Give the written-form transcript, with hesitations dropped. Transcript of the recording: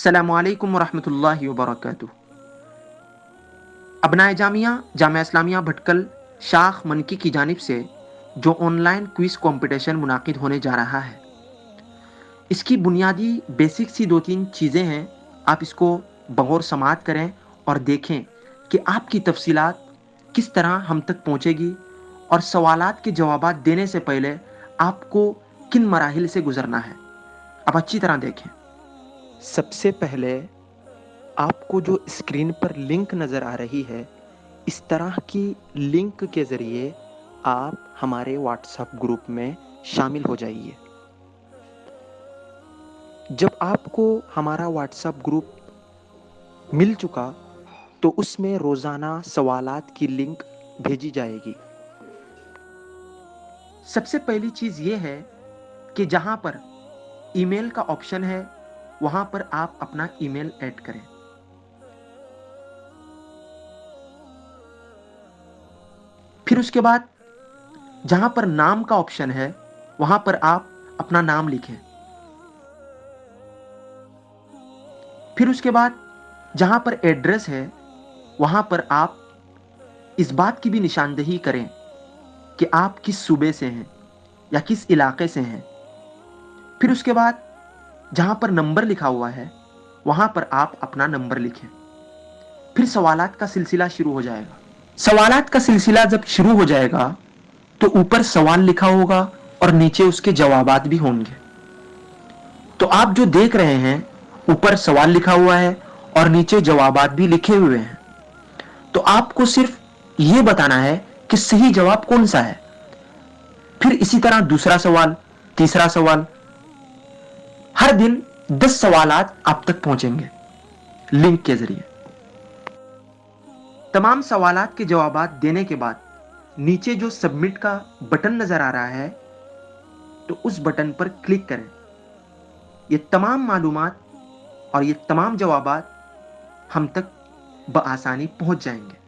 अस्सलामु अलैकुम वरहमतुल्लाहि वबरकातुह। अबनाए जामिया जामिया इस्लामिया भटकल शाख मनकी की जानिब से जो ऑनलाइन क्विज कंपटीशन मुनाकिद होने जा रहा है, इसकी बुनियादी बेसिक सी दो तीन चीज़ें हैं। आप इसको बगौर समाअत करें और देखें कि आपकी तफसीलात किस तरह हम तक पहुँचेगी और सवालात के जवाबात देने से पहले आपको किन मराहिल से गुजरना है। अब अच्छी तरह देखें। सबसे पहले आपको जो स्क्रीन पर लिंक नज़र आ रही है, इस तरह की लिंक के ज़रिए आप हमारे व्हाट्सएप ग्रुप में शामिल हो जाइए। जब आपको हमारा व्हाट्सएप ग्रुप मिल चुका तो उसमें रोज़ाना सवालात की लिंक भेजी जाएगी। सबसे पहली चीज़ ये है कि जहाँ पर ईमेल का ऑप्शन है वहाँ पर आप अपना ईमेल ऐड करें। फिर उसके बाद जहां पर नाम का ऑप्शन है वहां पर आप अपना नाम लिखें। फिर उसके बाद जहां पर एड्रेस है वहां पर आप इस बात की भी निशानदेही करें कि आप किस सूबे से हैं या किस इलाके से हैं। फिर उसके बाद जहां पर नंबर लिखा हुआ है वहां पर आप अपना नंबर लिखें। फिर सवालात का सिलसिला शुरू हो जाएगा। सवालात का सिलसिला जब शुरू हो जाएगा तो ऊपर सवाल लिखा होगा और नीचे उसके जवाबात भी होंगे। तो आप जो देख रहे हैं ऊपर सवाल लिखा हुआ है और नीचे जवाबात भी लिखे हुए हैं। तो आपको सिर्फ ये बताना है कि सही जवाब कौन सा है। फिर इसी तरह दूसरा सवाल, तीसरा सवाल, हर दिन 10 सवालात आप तक पहुंचेंगे लिंक के जरिए। तमाम सवालात के जवाबात देने के बाद नीचे जो सबमिट का बटन नजर आ रहा है तो उस बटन पर क्लिक करें। ये तमाम मालूमात और ये तमाम जवाबात हम तक बआसानी पहुंच जाएंगे।